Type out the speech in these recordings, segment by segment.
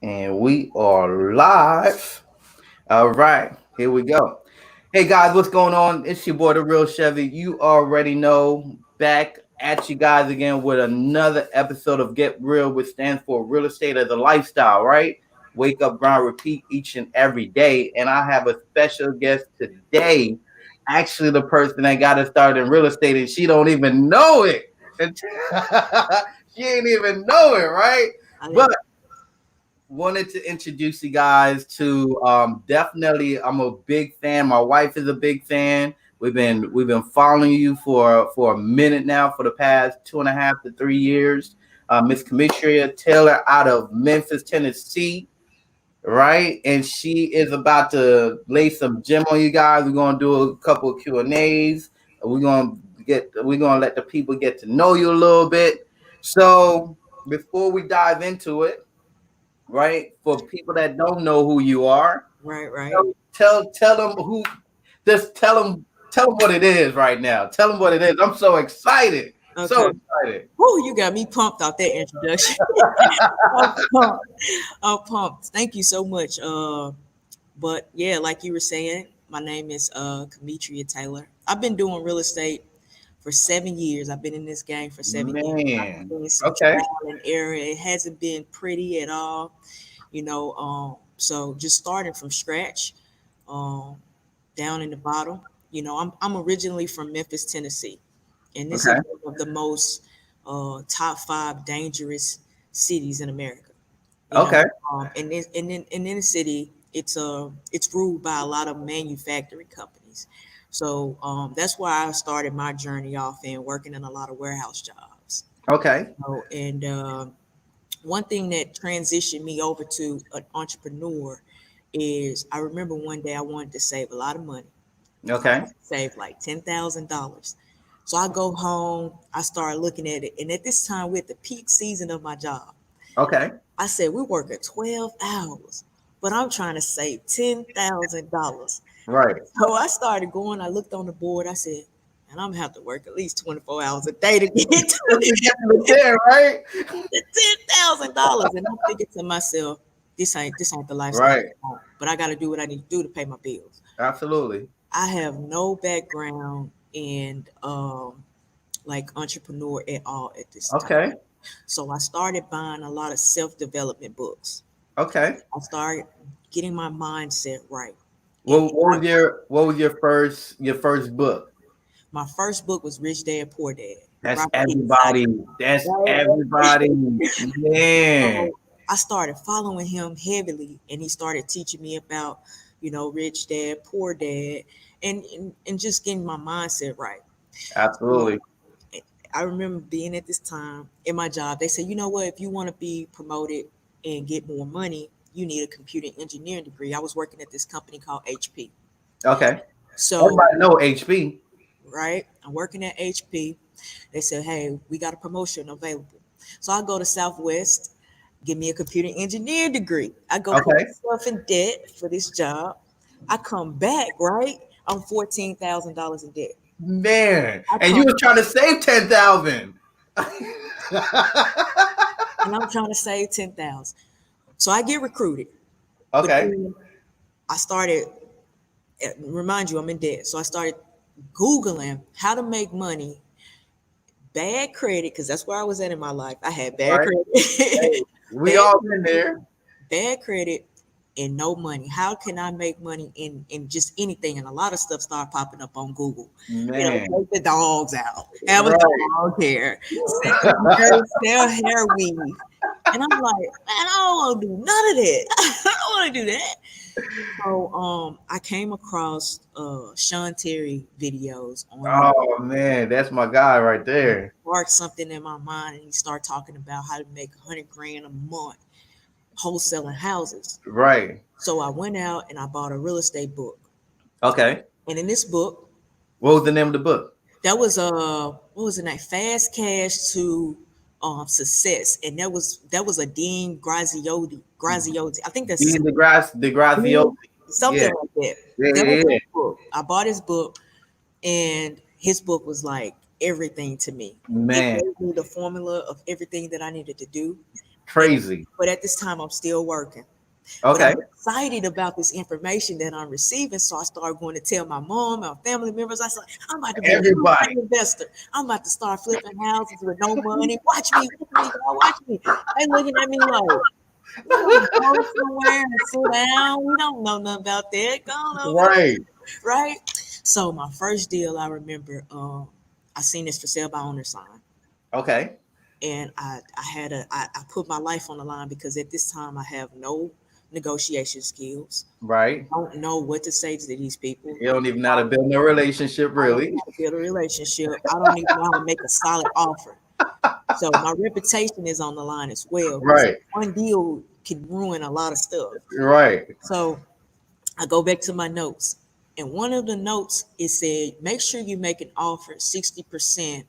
And we are live. All right, here we go. Hey guys, what's going on? It's your boy, the real Chevy. You already know. Back at you guys again with another episode of Get Real, which stands for real estate as a lifestyle, right? Wake up, grind, repeat each and every day. And I have a special guest today. Actually, the person that got us started in real estate, and she don't even know it. She ain't even know it, right? I But didn't. wanted to introduce you guys to definitely I'm a big fan. My wife is a big fan. We've been following you for a minute now for the past 2.5 to 3 years. Miss Cometria Taylor out of Memphis, Tennessee, right? And she is about to lay some gem on you guys. We're gonna do a couple of Q&As. We're gonna let the people get to know you a little bit. So before we dive into it, right? For people that don't know who you are, Right. tell them who. Just tell them what it is right now. Tell them what it is. I'm so excited, so Okay. excited. Whoo, you got me pumped out that introduction. I'm pumped. I'm pumped. Thank you so much. But yeah, like you were saying, my name is Cometria Taylor. I've been doing real estate for 7 years. I've been in this game for 7 years. I've Man, been doing some okay, trial and error. It hasn't been pretty at all, so just starting from scratch, um, down in the bottom. I'm originally from Memphis, Tennessee, and this is okay, one of the most top five dangerous cities in America. You know, okay, and in the city, it's ruled by a lot of manufacturing companies. So that's why I started my journey off in working in a lot of warehouse jobs. okay, And one thing that transitioned me over to an entrepreneur is I remember one day I wanted to save a lot of money. I okay, wanted to save like $10,000. So I go home, I start looking at it, and at this time we're at the peak season of my job. okay. I said we're working 12 hours, but I'm trying to save $10,000. Right. So I started going, I looked on the board, I said, and I'm gonna have to work at least 24 hours a day to get Just to to get to the 10, right? the $10,000. And I'm thinking to myself, this ain't the lifestyle Right. I want, but I gotta do what I need to do to pay my bills. Absolutely. I have no background in like entrepreneur at all at this time. Okay. So I started buying a lot of self-development books. Okay. I started getting my mindset right. And What was your first book? my first book was Rich Dad Poor Dad. That's Robert everybody. Kiyosaki. That's Right? everybody. Man. So I started following him heavily, and he started teaching me about, Rich Dad, Poor Dad, and just getting my mindset right. So Absolutely. I remember being at this time in my job. They said, you know what, if you want to be promoted and get more money, you need a computer engineering degree. I was working at this company called HP. Okay. So, Everybody know HP. right, I'm working at HP. They said, hey, we got a promotion available. So I go to Southwest, give me a computer engineering degree. I go put Okay. myself in debt for this job. I come back, right? I'm $14,000 in debt. Man. I And you come was trying to save 10,000. and I'm trying to save 10,000. So I get recruited. But Okay. then I started, remind you, I'm in debt. So I started Googling how to make money, bad credit, because that's where I was at in my life. I had bad Right. credit, Hey, we bad all been credit, there. bad credit, and no money. How can I make money in just anything? And a lot of stuff started popping up on Google. Man. Take the dogs out, have a Right. dog hair, sell hair weave. And I'm like, man, I don't want to do none of that. I don't want to do that. So I came across Sean Terry videos on YouTube. Oh man, that's my guy right It there. sparked something in my mind, and he started talking about how to make 100 grand a month wholesaling houses. Right. So I went out and I bought a real estate book. Okay. And in this book, What was the name of the book? that was what was it name? Fast Cash to Success. And that was a Dean Graziosi. I think that's Dean DeGrazio. Dean, Yeah. something like that. Yeah, That was yeah, his yeah. book. I bought his book, and his book was like everything to me. It Man. gave me the formula of everything that I needed to do. Crazy. But at this time, I'm still working. But Okay. I'm excited about this information that I'm receiving. So I started going to tell my mom, my family members. I said, I'm about to be a real Everybody. estate investor. I'm about to start flipping houses with no money. Watch me, y'all, watch me. They looking at me like, you don't go somewhere and sit down. We don't know nothing about that. Go on over there. Right. Right? So my first deal, I remember, I seen this for sale by owner sign. Okay. And I put my life on the line because at this time I have no negotiation skills. Right. Don't know what to say to these people. You don't even know how to build no relationship, I don't really. know how to build a relationship. I don't even know how to make a solid offer. So my reputation is on the line as well because Right. one deal can ruin a lot of stuff. Right. So I go back to my notes. And one of the notes it said, make sure you make an offer 60%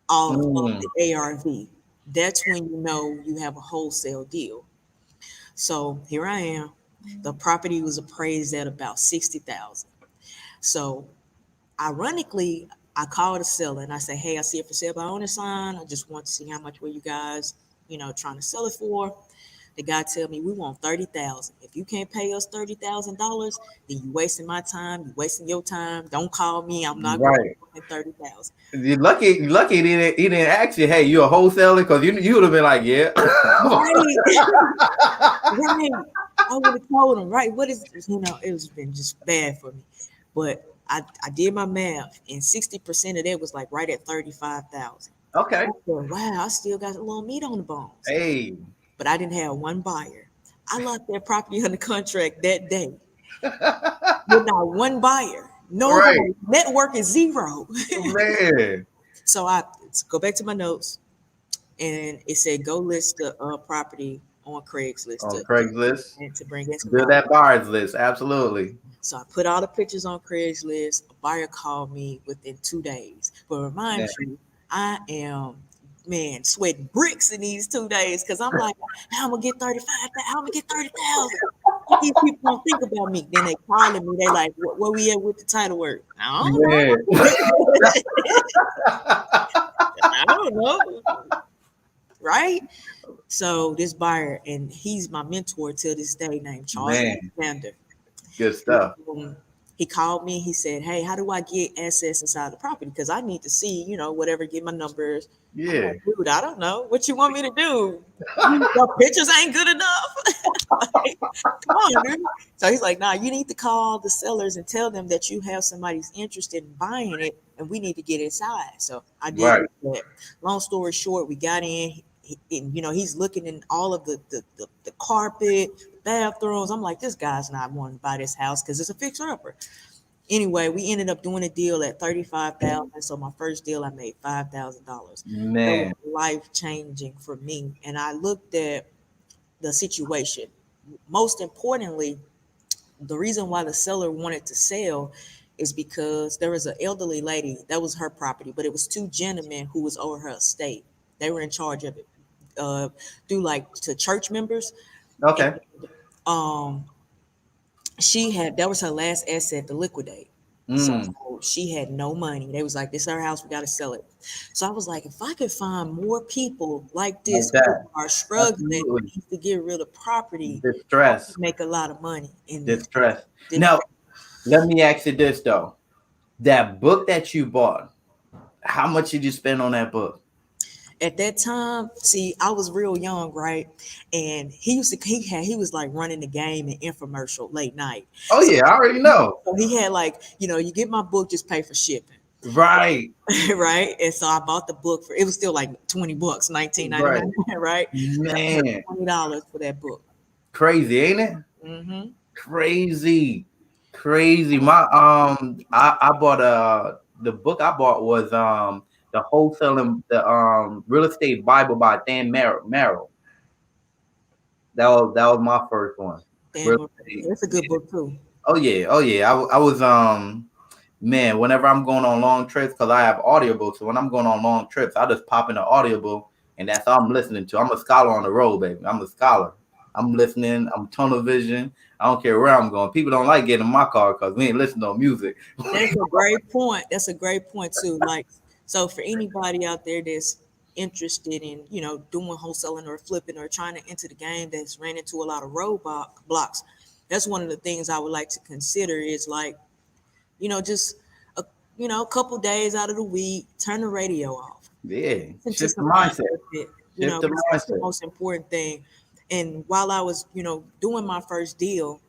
off of Mm. the ARV. That's when you know you have a wholesale deal. So here I am. The property was appraised at about 60,000. So ironically, I called the seller and I said, hey, I see it for sale by owner sign. I just want to see how much were you guys, trying to sell it for. The guy tell me we want 30,000. If you can't pay us $30,000, then you wasting my time. You wasting your time. Don't call me. I'm not going Right. to 30,000. You're lucky he didn't ask you, hey, you a wholesaler? Because you would have been like, yeah. Right, right. I would have told him, right? What is it was been just bad for me. But I did my math and 60% of that was like right at 35,000. Okay. I said, wow, I still got a little meat on the bones. Hey. But I didn't have one buyer. I locked that property under contract that day with not one buyer. Right. Nobody. Network is zero. Man. So I go back to my notes and it said go list the property on Craigslist On Craigslist. and to bring in some Build buyers. that buyers list. Absolutely. So I put all the pictures on Craigslist. A buyer called me within 2 days. But remind Man. you, I am sweating bricks in these 2 days because I'm like, how I'm gonna get 35,000? How I'm gonna get 30,000? These people don't think about me. Then they calling me. They like, where we at with the title work? I don't Man. know. I don't know. Right? So this buyer, and he's my mentor till this day, named Charles Man. Alexander. Good stuff. He called me. He said, hey, how do I get access inside the property? Because I need to see, whatever, get my numbers. I'm Yeah. like, dude, I don't know. What you want me to do? Your pictures ain't good enough. Like, come on, dude. So he's like, nah, you need to call the sellers and tell them that you have somebody's interested in buying it and we need to get inside. So I did Right. that. Long story short, we got in. He's looking in all of the carpet, bathrooms. I'm like, this guy's not wanting to buy this house because it's a fixer-upper. Anyway, we ended up doing a deal at 35,000. So my first deal, I made $5,000. That was Man. life changing for me. And I looked at the situation. Most importantly, the reason why the seller wanted to sell is because there was an elderly lady that was her property, but it was two gentlemen who was over her estate. They were in charge of it, through like to church members. And Okay. um, that was her last asset to liquidate. So Mm. she had no money. They was like, this is our house, we got to sell it. So I was like, if I could find more people like Like this who that. are struggling Absolutely. to get rid of property, I Distress. could make a lot of money in this. Distress. Now, let me ask you this though. That book that you bought, how much did you spend on that book? At that time, see, I was real young, right? And he was like running the game in infomercial late night. Oh So, yeah, I already know. so he had like, you get my book, just pay for shipping. Right. Right. And so I bought the book it was still like $20, Right. 19.99, right? I Man. paid $20 for that book. Crazy, ain't it? Mm-hmm. Crazy. Crazy. I bought the book I bought was the wholesaling the real estate Bible by Dan Merrill. That was my first one. Real Damn, estate. that's a good book too. Oh yeah, oh yeah. I was man, whenever I'm going on long trips, because I have audible, so when I'm going on long trips, I just pop in the audible and that's all I'm listening to. I'm a scholar on the road, baby. I'm a scholar. I'm listening, I'm tunnel vision. I don't care where I'm going. People don't like getting in my car because we ain't listening to music. That's a great point. That's a great point too. Like, so for anybody out there that's interested in, doing wholesaling or flipping or trying to enter the game that's ran into a lot of roadblock blocks, that's one of the things I would like to consider is like, just a, a couple days out of the week, turn the radio off. Yeah. Listen to Shift the some mindset. music, Shift the 'cause that's the mindset. most important thing. And while I was, doing my first deal,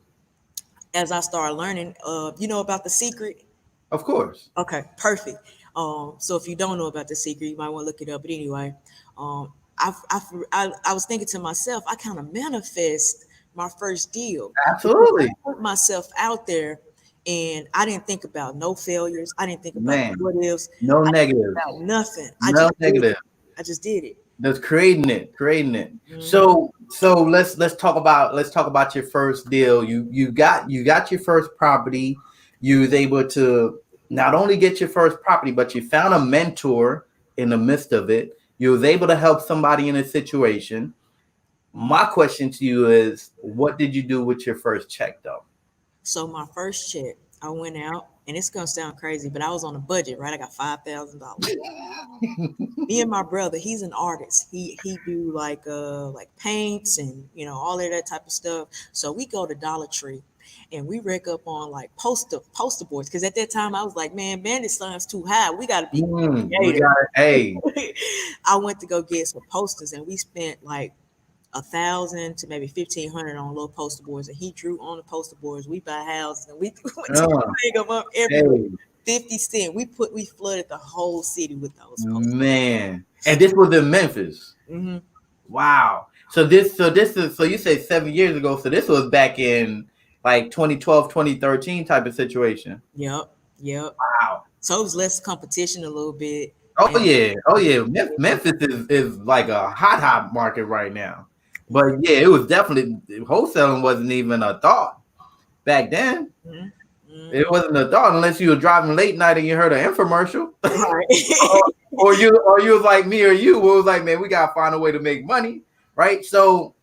as I started learning, about the secret. Of course. Okay, perfect. So if you don't know about the secret, you might want to look it up. But anyway, I was thinking to myself, I kind of manifest my first deal because I Absolutely. put myself out there, and I didn't think about no failures. I didn't think about Man. what ifs. No I didn't think negatives. about nothing. I No just did it. negative. I just did it. That's creating it. Hmm. So let's talk about your first deal. You got your first property. You was able to not only get your first property, but you found a mentor in the midst of it. You was able to help somebody in a situation. My question to you is, what did you do with your first check, though? So my first check, I went out, and it's gonna sound crazy, but I was on a budget, right? I got $5,000. Me and my brother, he's an artist. He do like paints and all of that type of stuff. So we go to Dollar Tree and we rake up on like poster boards because at that time I was like, man, bandit signs too high. We got to be We creative. got it. Hey, I went to go get some posters and we spent like 1,000 to maybe 1,500 on little poster boards, and he drew on the poster boards. We buy houses and we went to uh, hang them up everywhere. hey, 50 cent. We flooded the whole city with those posters. man. And this was in Memphis. Hmm. Wow. So you say 7 years ago. So this was back in like 2012, 2013 type of situation. Yep. Yep. Wow. So it was less competition a little bit. Oh And yeah. Oh yeah. Memphis is like a hot market right now. But yeah, it was definitely wholesaling wasn't even a thought back then. mhm, It mhm. wasn't a thought unless you were driving late night and you heard an infomercial. Right. or you was like me or you was like, man, we gotta find a way to make money, right? So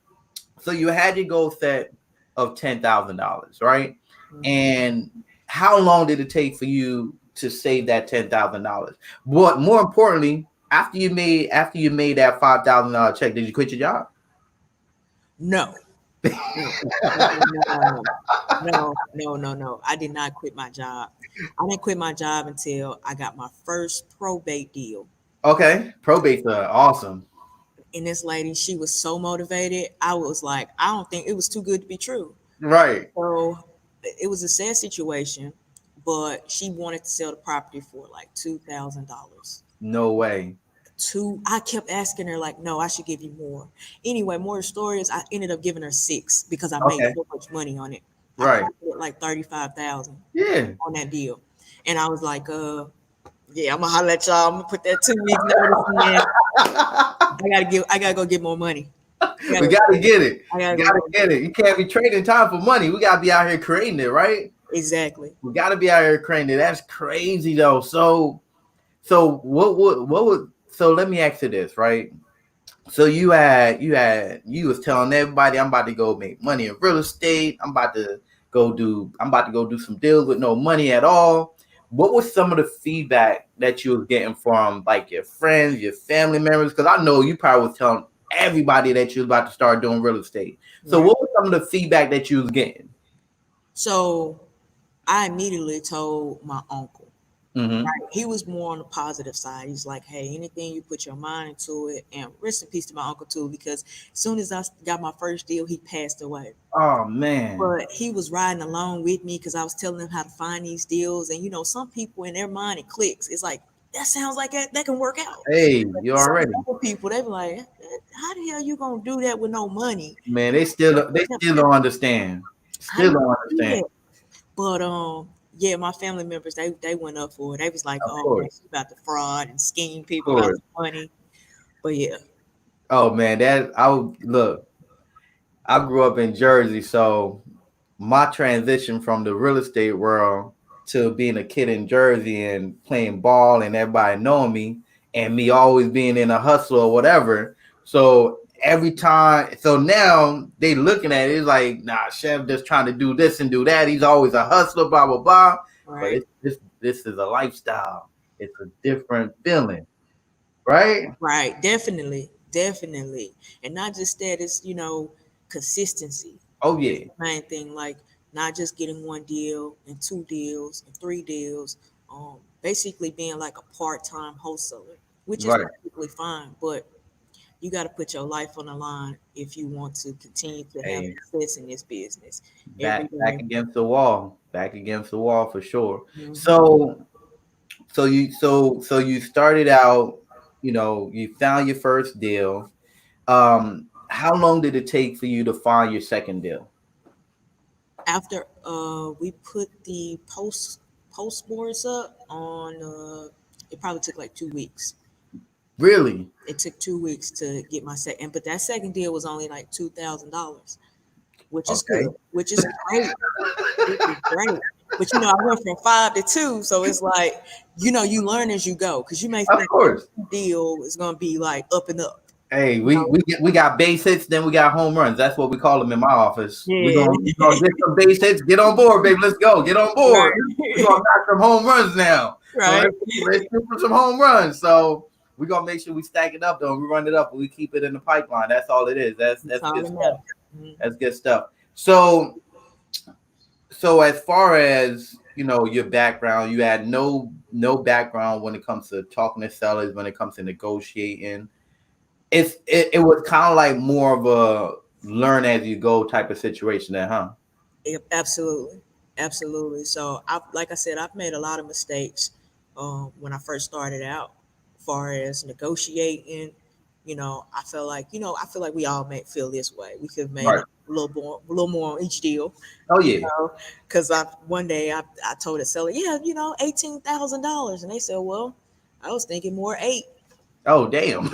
you had your goal set of $10,000, right? Mhm. And how long did it take for you to save that $10,000? What more importantly, after you made that $5,000 check, did you quit your job? No. No. No. I did not quit my job. I didn't quit my job until I got my first probate deal. Okay, probate's awesome, And this lady, she was so motivated. I was like, I don't think it was too good to be true. right? So it was a sad situation, but she wanted to sell the property for like $2,000. No way. I kept asking her like, no, I should give you more. Anyway, more of the story is I ended up giving her six because I made Okay, so much money on it. I right? profited like 35,000 Yeah. on that deal. And I was like, yeah, I'm gonna holler at y'all. I'm gonna put that 2 weeks notice in. I gotta go get more money. I We gotta, gotta get it. I gotta You go gotta get it. You can't be trading time for money. We gotta be out here creating it, right? exactly. We gotta be out here creating it. That's crazy though. So what would so let me ask you this, right? So you was telling everybody I'm about to go make money in real estate. I'm about to go do some deals with no money at all. What was some of the feedback that you was getting from like your friends, your family members? Because I know you probably was telling everybody that you was about to start doing real estate. So Right. what was some of the feedback that you was getting? So I immediately told my uncle. Mm-hmm. Right. He was more on the positive side. He's like, hey, anything you put your mind into it, and rest in peace to my uncle too, because as soon as I got my first deal, he passed away. Oh man. But he was riding along with me because I was telling him how to find these deals. And some people in their mind it clicks. It's like that sounds like that can work out. Hey, But you some already. other people they be like, how the hell you gonna do that with no money? Man, they still don't understand. How you Still don't gonna do understand. that? But yeah, my family members they went up for it. They was like, Of oh man, course. she about to fraud and scheme Of people out course. of money. But yeah, Oh man, that I would look. I grew up in Jersey, so my transition from the real estate world to being a kid in Jersey and playing ball and everybody knowing me and me always being in a hustle or whatever. So every time, so now they looking at it, it's like, nah, Chef just trying to do this and do that. He's always a hustler, blah blah blah. But right. it's this is a lifestyle. It's a different feeling, right? Right. Definitely. Definitely. And not just that, it's, consistency. Oh That's yeah, the main thing. Like, not just getting one deal and two deals and three deals. Basically being like a part-time wholesaler, which is right. perfectly fine. But you got to put your life on the line if you want to continue to have Hey, success in this business every back day. against the wall, back against the wall for sure. Hmm. So you started out, you found your first deal. How long did it take for you to find your second deal? After we put the post boards up on, it probably took like 2 weeks. Really? It took 2 weeks to get my second, but that second deal was only like $2,000, which is Okay. good, which is great, which is great. But I went from 5 to 2, so it's like, you learn as you go, because you may Of think that course. deal is gonna be like up and up. Hey, You know? we got base hits, then we got home runs. That's what we call them in my office. We're Yeah. gonna we gonna get some base hits. Get on board, baby. Let's go. Get on board. We're Right. gonna knock some home runs now. So Right. let's shoot for some home runs. So we're gonna make sure we stack it up though. We run it up and we keep it in the pipeline. That's all it is. That's That's all good that stuff. matters. Mhm. That's good stuff. So as far as your background, you had no background when it comes to talking to sellers, when it comes to negotiating. It was kind of like more of a learn as you go type of situation there, huh? Yep, absolutely, absolutely. So, like I said, I've made a lot of mistakes when I first started out, as far as negotiating. I feel like we all may feel this way. We could have made Right. a little more on each deal, Oh you yeah. know, because one day I told a seller, yeah, $18,000, and they said, well, I was thinking more eight. Oh damn.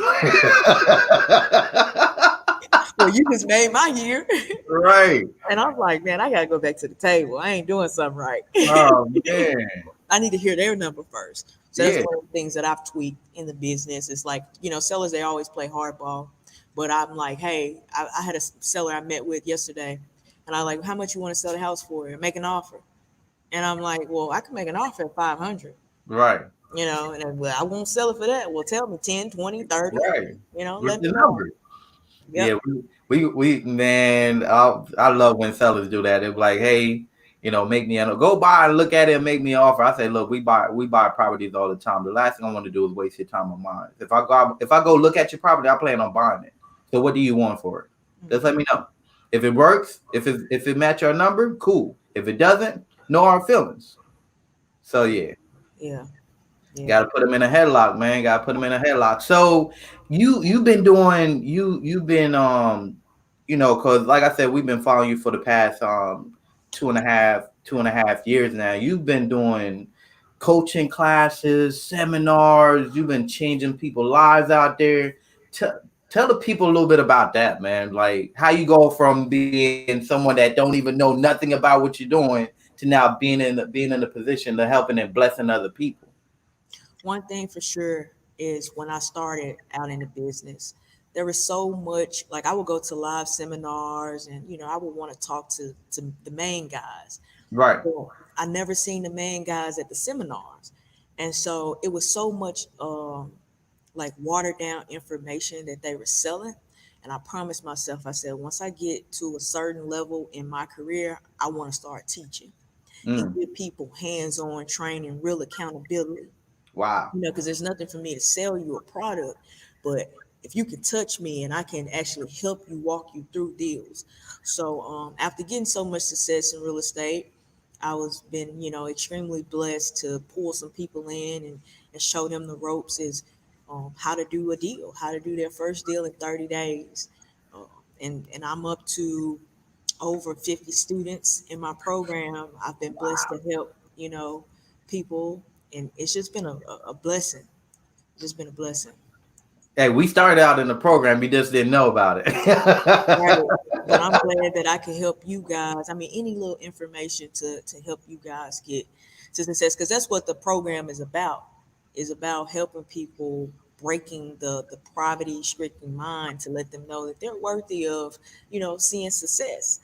Well, you just made my year. Right. And I'm like, man, I gotta go back to the table. I ain't doing something right. Oh man. I need to hear their number first. So that's Yeah. one of the things that I've tweaked in the business. It's like, sellers, they always play hardball. But I'm like, hey, I had a seller I met with yesterday, and I like, how much you want to sell the house for? And make an offer. And I'm like, well, I can make an offer at 500, Right. and then, well, I won't sell it for that. Well, tell me 10, 20, 30. Right. What's Let me the know. number? Yep. Yeah, we man, I love when sellers do that. They're like, hey, make me go buy and look at it and make me an offer. I say, look, we buy properties all the time. The last thing I want to do is waste your time on mine. If I go look at your property, I plan on buying it. So what do you want for it? Just let Mhm. me know. If it works, if it match our number, cool. If it doesn't, no hard feelings. So yeah. Yeah. Yeah. Got to put them in a headlock, man. Got to put them in a headlock. So you've been doing you've been because like I said, we've been following you for the past 2.5 years now. You've been doing coaching classes, seminars. You've been changing people's lives out there. Tell the people a little bit about that, man. Like how you go from being someone that don't even know nothing about what you're doing to now being in the position to helping and blessing other people. One thing for sure is when I started out in the business, there was so much, like I would go to live seminars, and I would want to talk to the main guys. Right. Well, I never seen the main guys at the seminars. And so it was so much like watered down information that they were selling. And I promised myself, I said, once I get to a certain level in my career, I want to start teaching and Mm, give people hands on training, real accountability. wow. Because there's nothing for me to sell you a product, but if you can touch me and I can actually help you walk you through deals. So after getting so much success in real estate, I was been extremely blessed to pull some people in and show them the ropes is how to do a deal, how to do their first deal in 30 days. Uh, and I'm up to over 50 students in my program. I've been blessed to help, people, and it's just been a blessing. It's just been a blessing. Hey, we started out in the program. We just didn't know about Right. it. But I'm glad that I can help you guys. I mean, any little information to help you guys get to success, because that's what the program is about helping people breaking the poverty stricken mind to let them know that they're worthy of, seeing success.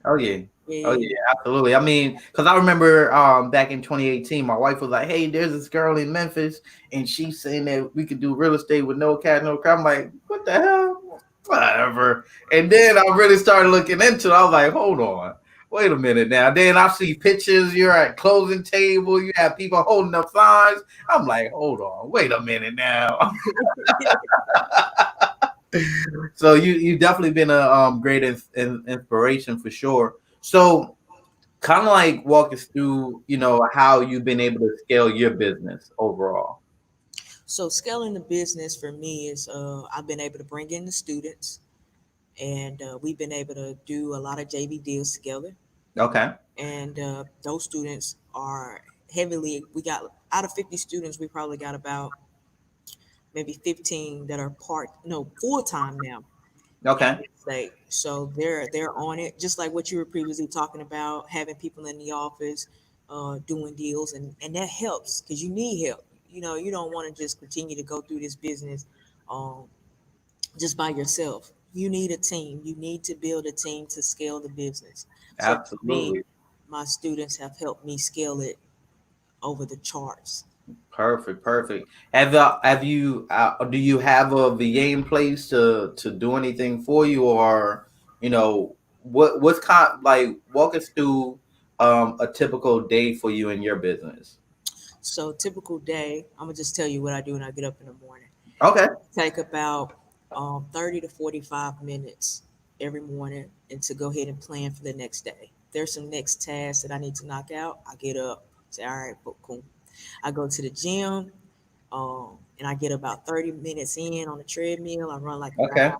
Oh yeah. Oh Yeah. yeah, absolutely. I mean, because I remember back in 2018, my wife was like, "Hey, there's this girl in Memphis, and she's saying that we could do real estate with no cash, no crap." I'm like, "What the hell? Whatever." And then I really started looking into it. I was like, "Hold on, wait a minute now." Then I see pictures. You're at closing table. You have people holding up signs. I'm like, "Hold on, wait a minute now." So you definitely been a great inspiration for sure. So kind of like walk us through, how you've been able to scale your business overall. So scaling the business for me is I've been able to bring in the students, and we've been able to do a lot of JV deals together. Okay. And those students are heavily. We got out of 50 students, we probably got about maybe 15 that are part no full time now in Okay. real estate. So they're on it, just like what you were previously talking about, having people in the office doing deals, and that helps because you need help. You don't want to just continue to go through this business um, just by yourself. You need a team. You need to build a team to scale the business. So for me, Absolutely. my students have helped me scale it over the charts. Perfect. Perfect. Do you have a VA in place to do anything for you, or what's kind like walk us through a typical day for you in your business? So typical day, I'm gonna just tell you what I do when I get up in the morning. Okay. Take about 30 to 45 minutes every morning and to go ahead and plan for the next day. There's some next tasks that I need to knock out. I get up, say, all right, cool. I go to the gym, and I get about 30 minutes in on the treadmill. I run like a Okay.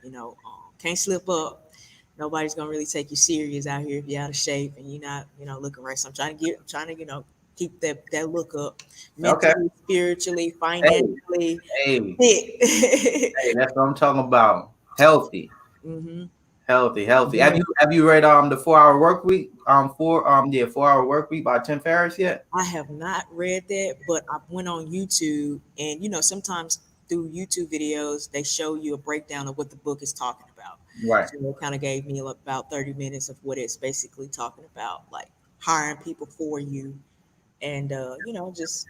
mile, can't slip up. Nobody's gonna really take you serious out here if you're out of shape and you're not, looking right. So I'm trying to, keep that look up Okay. mentally, spiritually, Hey. financially Hey. fit. Hey. That's what I'm talking about. Healthy. hmm Healthy, healthy. Have Yeah, you read the 4 Hour Work Week? 4 Hour Work Week by Tim Ferriss yet? I have not read that, but I went on YouTube, and sometimes through YouTube videos they show you a breakdown of what the book is talking about. Right. So it kind of gave me about 30 minutes of what it's basically talking about, like hiring people for you, and just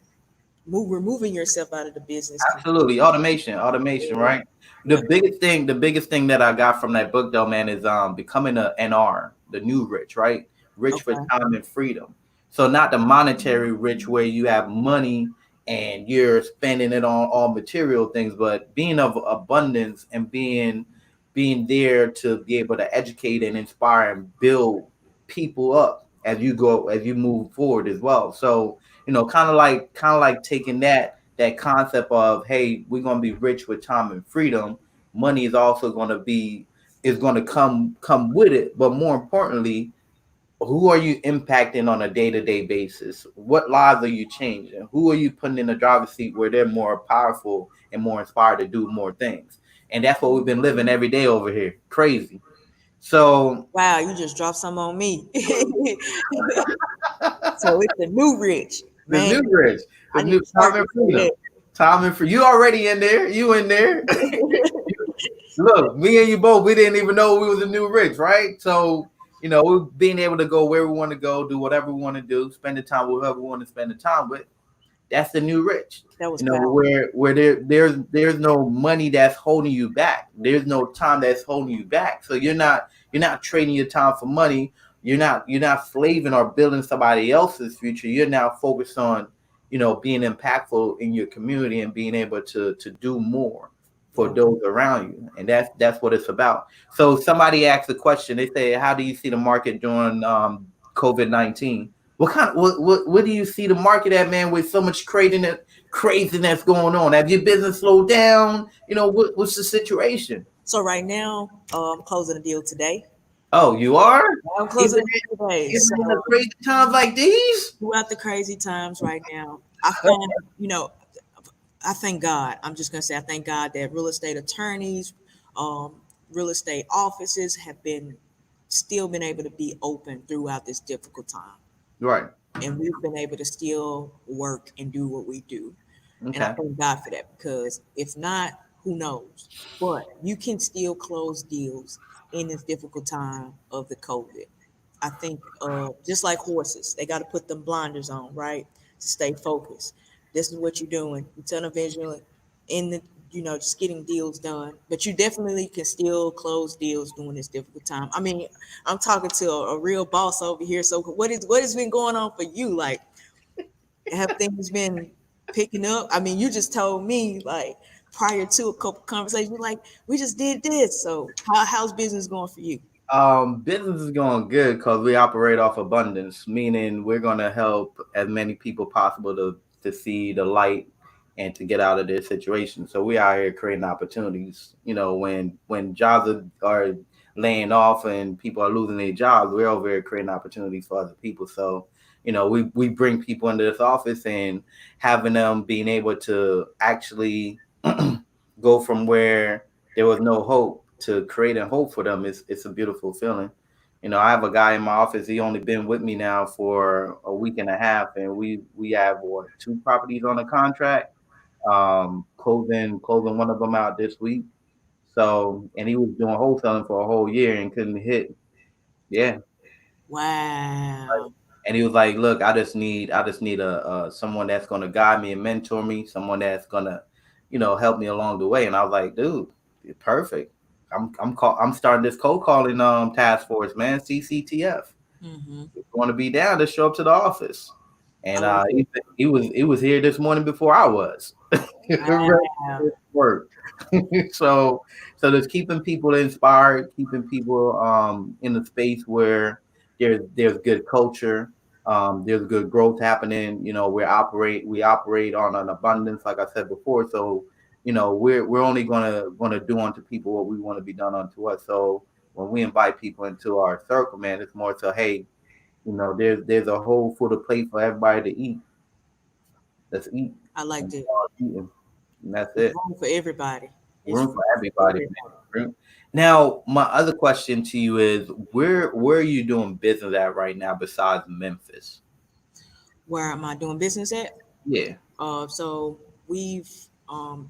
removing yourself out of the business Absolutely. completely. Automation, right? Yeah. The biggest thing that I got from that book though, man, is becoming a NR, the new rich, right? Rich for Okay. time and freedom. So not the monetary rich where you have money and you're spending it on all material things, but being of abundance and being there to be able to educate and inspire and build people up as you move forward as well. So, kind of like taking that concept of, hey, we're going to be rich with time and freedom. Money is also going to be is going to come with it, but more importantly, who are you impacting on a day-to-day basis? What lives are you changing? Who are you putting in the driver's seat where they're more powerful and more inspired to do more things? And that's what we've been living every day over here. Crazy. So Wow, you just dropped some on me. So it's the new rich, the man. new rich, the I need new to start time and freedom. doing Time and free. You already in there. You in there. that. Look, me and you both, we didn't even know we was a new rich, right? So, we're being able to go where we want to go, do whatever we want to do, spend the time with whoever we want to spend the time with. That's the new rich. That was powerful. Where there's no money that's holding you back. There's no time that's holding you back. So you're not trading your time for money. You're not slaving or building somebody else's future. You're now focused on, being impactful in your community and being able to do more for Yeah. those around you. And that's what it's about. So somebody asked a question. They say, how do you see the market during COVID-19? What do you see the market at, man, with so much craziness going on? Have your business slowed down? What's the situation? So right now, I'm closing a deal today. Oh, you are? I'm Even closing a deal today. even So in the crazy times like these? throughout the crazy times right now, I find, I thank God. I'm just gonna say I thank God that real estate attorneys, real estate offices have been still been able to be open throughout this difficult time, Right. and we've been able to still work and do what we do. And I Okay. thank God for that because if not, who knows? But you can still close deals in this difficult time of the COVID. I think just like horses, they got to put them blinders on, right, to stay focused. This is what you're doing. You're tunnel vigilant in the, just getting deals done. But you definitely can still close deals during this difficult time. I mean, I'm talking to a real boss over here. So what has been going on for you? Like, have things been picking up? I mean, you just told me like prior to a couple conversations, like we just did this. So how's business going for you? Business is going good because we operate off abundance, meaning we're going to help as many people possible to see the light and to get out of their situation. So we out here creating opportunities. When jobs are laying off and people are losing their jobs, we're over here creating opportunities for other people. So, we bring people into this office and having them being able to actually go from where there was no hope to creating hope for them. It's a beautiful feeling. I have a guy in my office. He only been with me now for a week and a half, and we have two properties on the contract. Closing one of them out this week. So, and he was doing wholesaling for a whole year and couldn't hit. Yeah, Wow. and he was like, "Look, I just need a someone that's gonna guide me and mentor me, someone that's gonna, help me along the way." And I was like, "Dude, you're perfect. I'm starting this cold calling task force, man, CCTF. Mm-hmm. If you want to be down, just show up to the office." I And love it. he was here this morning before I was. Ready Wow. to work. so so just keeping people inspired, keeping people in a space where there's good culture, there's good growth happening. We operate on an abundance, like I said before. So we're only gonna do unto people what we want to be done unto us. So when we invite people into our circle, man, it's more so, hey, there's a whole full of plate for everybody to eat. Let's eat I liked and it. start eating, and that's It's it. room for everybody. It's Room for room for everybody. everybody. Man. Now, my other question to you is, where are you doing business at right now besides Memphis? Where am I doing business at? Yeah, So we've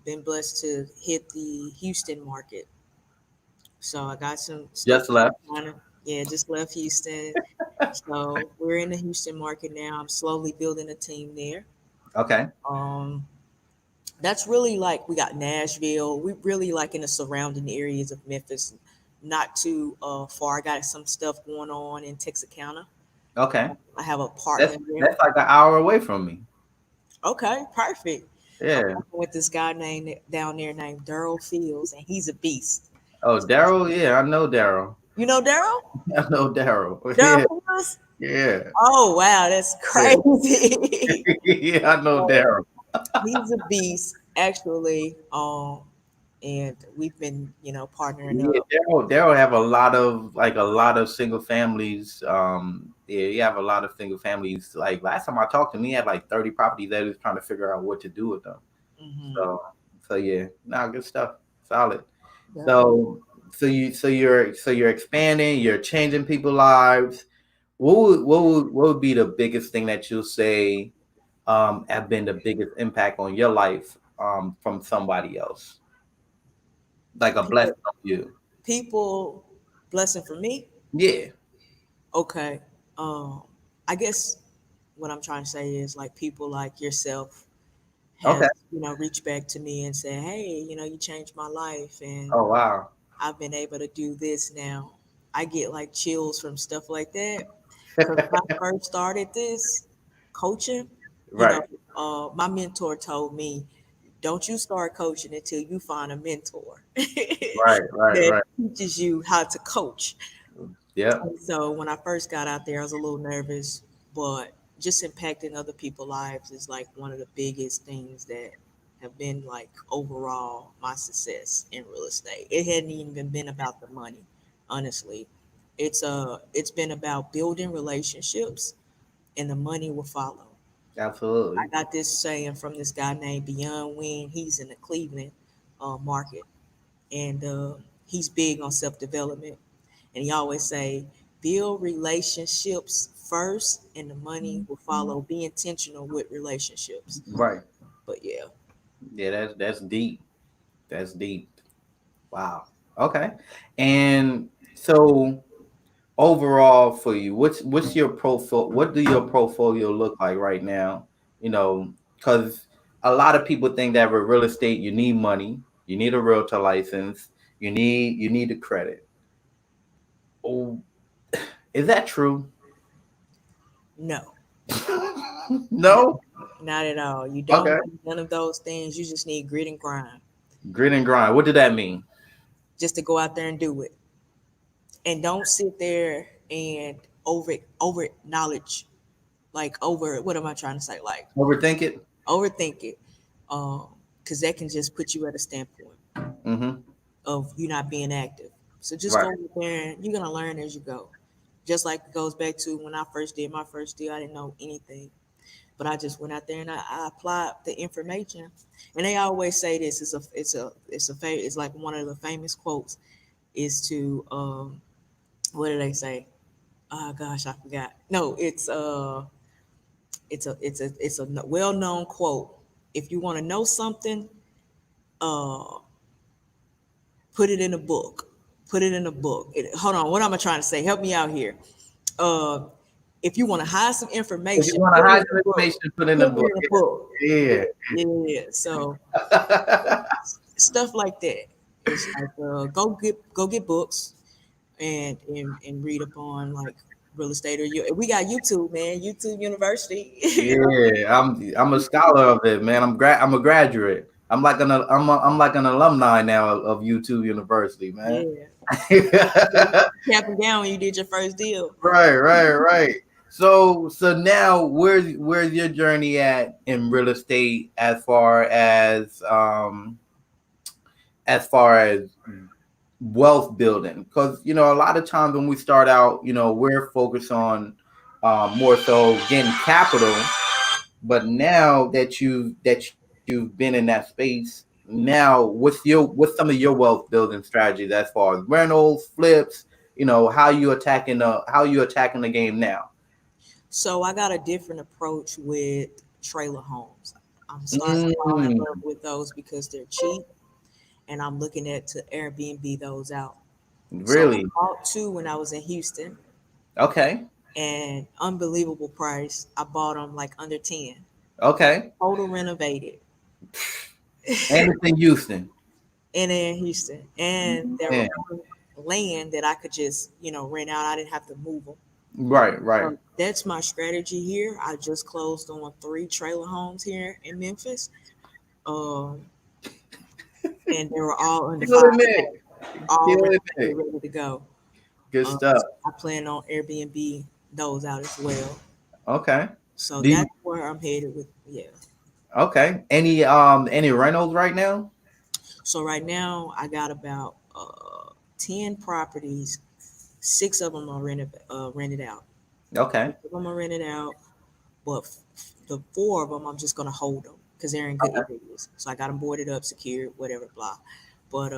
been blessed to hit the Houston market. So I got some stuff just left. going on. Yeah, just left Houston. So we're in the Houston market now. I'm slowly building a team there. Okay, Um, that's really like we got Nashville. We really like in the surrounding areas of Memphis, not too far. I got some stuff going on in Texarkana. okay. I have a That's partner there. that's like an hour away from me. Okay, perfect. I'm Yeah. working with this guy named down there named Daryl Fields, and he's a beast. Oh, Daryl. Yeah, I know Daryl. You know Daryl? I know Daryl. Daryl Yeah, Fields? yeah, Oh wow, that's yeah. crazy. Yeah, I know So, Daryl. he's a beast, actually. And we've been, partnering Yeah, up. Daryl have a lot of single families. Yeah, you have a lot of single families. Like last time I talked to him, he had like 30 properties that he was trying to figure out what to do with them. Hmm. So yeah, nah, good stuff. Solid. Yep. So you're expanding, you're changing people's lives. What would be the biggest thing that you'll say have been the biggest impact on your life from somebody else? Like a blessing People, of you. people, blessing for me. Yeah. Okay. Um, I guess what I'm trying to say is like people like yourself Okay. has, reached back to me and said, hey, you changed my life and Oh wow. I've been able to do this now. I get like chills from stuff like that. Because when I first started this coaching, you know, Right. my mentor told me, don't you start coaching until you find a mentor Right. Right. that Right. teaches you how to coach. Yep. And so when I first got out there, I was a little nervous, but just impacting other people's lives is like one of the biggest things that have been like overall my success in real estate. It hadn't even been about the money, honestly. It's been about building relationships and the money will follow. I Absolutely. got this saying from this guy named Beyond Wing. He's in the Cleveland market, and he's big on self development. And he always say, build relationships first, and the money will follow. Be intentional with relationships. Right. But yeah, Yeah. That's deep. That's deep. Wow. Okay. And so overall for you, what's your profile? What do your portfolio look like right now? You know, because a lot of people think that with real estate, you need money, you need a realtor license, you need the credit. Oh, is that true? No, no, No. not at all. You don't Okay. need none of those things. You just need grit and grind, Grit and grind. What did that mean? just to go out there and do it. And don't sit there and over knowledge, like over, what am I trying to say? Like Overthink it. overthink it, because that can just put you at a standpoint Mm-hmm. of you not being active. So just Right. go out there and you're gonna learn as you go. Just like it goes back to when I first did my first deal, I didn't know anything, but I just went out there and I applied the information. And they always say this is it's like one of the famous quotes is to what do they say? Oh gosh, I forgot. No, it's a well known quote. If you want to know something, uh, put it in a book. Put it in a book. Hold on, what am I trying to say? Help me out here. Uh, if you want to hide some If you information, want to put it in hide a your book. information, put in the Put it book. in a book. Yeah. Yeah. So stuff like that. It's like go get books and read up on like real estate or you. We got YouTube, man. YouTube University. You know. Yeah, I'm a scholar of it, man. I'm a graduate. I'm like an alumni now of YouTube University, man. Yeah. Right, Cap and gown when you did your first deal. right. So now where's your journey at in real estate as far as wealth building? Because a lot of times when we start out, we're focused on more so getting capital. But now that you've been in that space, now what's some of your wealth building strategies as far as rentals, flips, how you attacking the game now? So I got a different approach with trailer homes. I'm starting to fall in Mm, love with those because they're cheap, and I'm looking at to Airbnb those out. So I really? bought two when I was in Houston, Okay. and unbelievable price. I bought them like under 10, Okay. total renovated, And it's in Houston. and in Houston, and they were Yeah. on land that I could just rent out. I didn't have to move them. Right. So that's my strategy here. I just closed on three trailer homes here in Memphis. Um, and they were all under Killing 5K, it. all Killing renovated, it. ready to go. Good stuff. So I plan on Airbnb those out as well. Okay. So Do you, that's where I'm headed with. Yeah. okay. Any rentals right now? So right now I got about 10 properties. Six of them are rented out. Okay. Six of them are rented out, but the four of them I'm just gonna hold them because they're in good areas. So I got them boarded up, secured, whatever, blah. But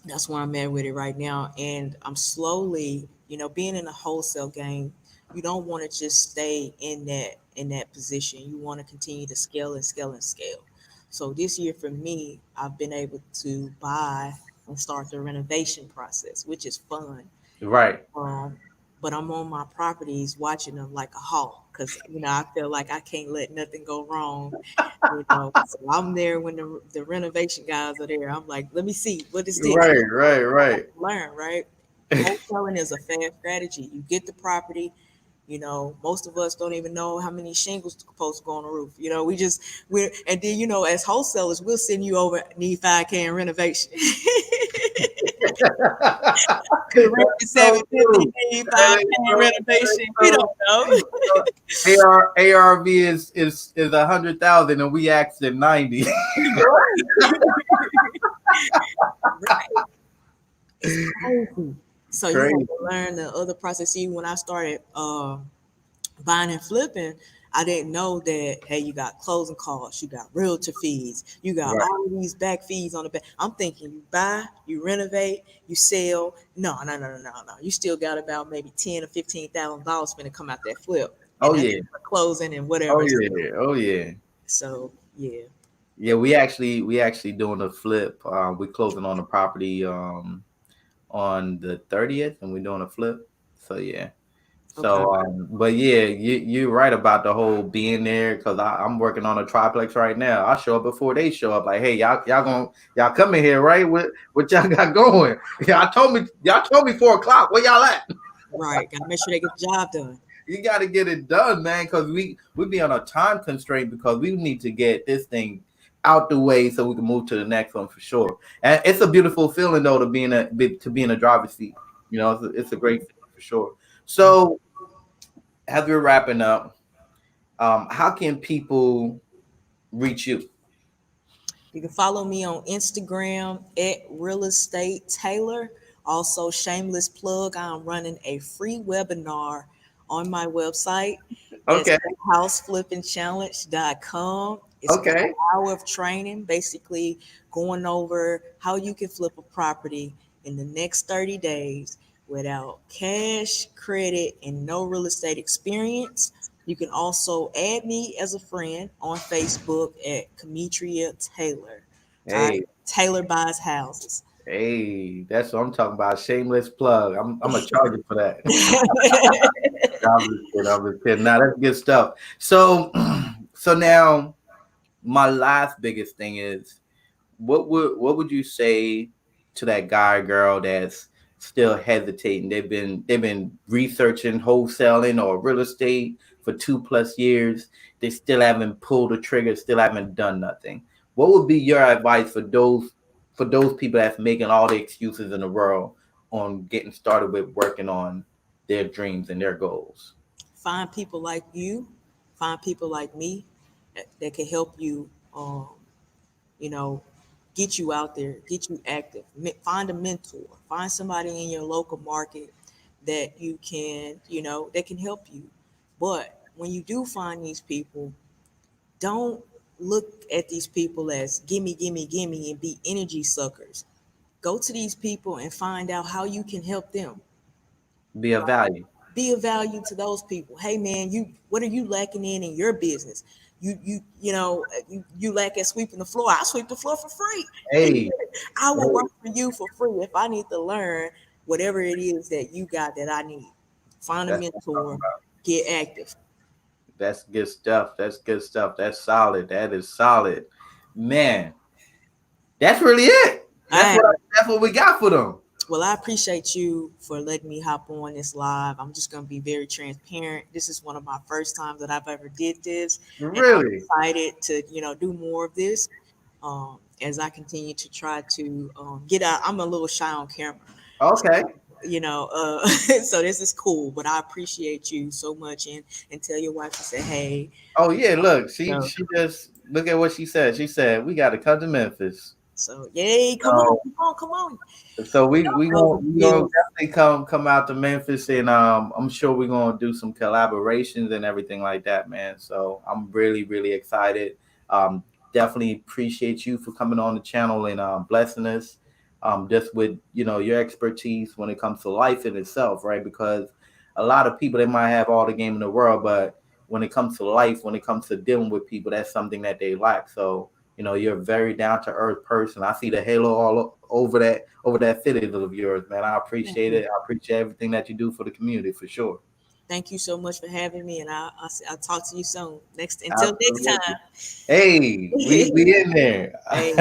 that's where I'm at with it right now. And I'm slowly, being in the wholesale game, you don't want to just stay in that position. You want to continue to scale and scale and scale. So this year for me, I've been able to buy and start the renovation process, which is fun. Right. Um, but I'm on my properties watching them like a hawk because I feel like I can't let nothing go wrong. So I'm there when the renovation guys are there. I'm like, let me see what is this. Right. Learn, right? Wholesaling is a fast strategy. You get the property. Most of us don't even know how many shingles supposed to go on the roof. We're and then as wholesalers, we'll send you over need 5K in renovation. The rent is So 750, true. need That 5K is in so, that is renovation. We so don't know. ARV is 100,000 and we asked at 90. Right. It's crazy. So you have Crazy. to learn the other process. See, when I started buying and flipping, I didn't know that, hey, you got closing costs, you got realtor fees, you got Right. all of these back fees on the back. I'm thinking you buy, you renovate, you sell. No. You still got about maybe $10,000 or $15,000 going to come out that flip. And Oh that's yeah. for closing and Oh whatever. yeah. Oh yeah. So yeah. Yeah, we actually doing a flip. We closing on the property on the 30th, and we're doing a flip. So yeah. Okay. So, but yeah, you're right about the whole being there because I'm working on a triplex right now. I show up before they show up. Like, hey, y'all come in here, right? What y'all got going? Y'all told me 4 o'clock. Where y'all at? Right. Gotta make sure they get the job done. You got to get it done, man, because we be on a time constraint because we need to get this thing out the way so we can move to the next one for sure. And it's a beautiful feeling though to be in a driver's seat. You know, it's a great feeling for sure. So as we're wrapping up, how can people reach you? You can follow me on Instagram at Real Estate Taylor. Also, shameless plug, I'm running a free webinar on my website. That's Okay, houseflippingchallenge.com. It's an okay, hour of training, basically going over how you can flip a property in the next 30 days without cash, credit, and no real estate experience. You can also add me as a friend on Facebook at Cometria Taylor. All right, hey, Taylor buys houses. hey, that's what I'm talking about. Shameless plug. I'm gonna charge you for that. I was kidding. Now that's good stuff. So, so now my last biggest thing is what would you say to that guy or girl that's still hesitating? They've been researching wholesaling or real estate for 2+ years. They still haven't pulled the trigger, still haven't done nothing. What would be your advice for those people that's making all the excuses in the world on getting started with working on their dreams and their goals? Find people like you, find people like me that can help you, you know, get you out there, get you active. Find a mentor, find somebody in your local market that you can, that can help you. But when you do find these people, don't look at these people as gimme, gimme, gimme, and be energy suckers. Go to these people and find out how you can help them. Be of value. Be of value to those people. Hey man, what are you lacking in your business? You lack at sweeping the floor. I sweep the floor for free. Hey, I will hey, work for you for free if I need to learn whatever it is that you got that I need. Find a that's what I'm talking mentor, about. get active. That's good stuff. That's good stuff. That's solid. That is solid. Man, that's really it. That's I what that's what we got for them. Well, I appreciate you for letting me hop on this live. I'm just going to be very transparent. This is one of my first times that I've ever did this, and I'm Really? excited to, do more of this. As I continue to try to get out. I'm a little shy on camera, Okay. so this is cool. But I appreciate you so much, and tell your wife to say hey. Oh yeah, look, she So, she just look at what she said. She said we got to come to Memphis. so yay! Come on, So come on, come on. so we Know gonna the we gonna deal. definitely come out to Memphis, and I'm sure we're gonna do some collaborations and everything like that, man. So I'm really excited. Definitely appreciate you for coming on the channel and blessing us just with your expertise when it comes to life in itself, right? Because a lot of people, they might have all the game in the world, but when it comes to life, when it comes to dealing with people, that's something that they lack. So you're a very down to earth person. I see the halo all over that fitted of yours, man. I Thank appreciate you. it. I appreciate everything that you do for the community for sure. Thank you so much for having me, and I'll talk to you soon. Until next Absolutely. time. Hey, we in there. Hey.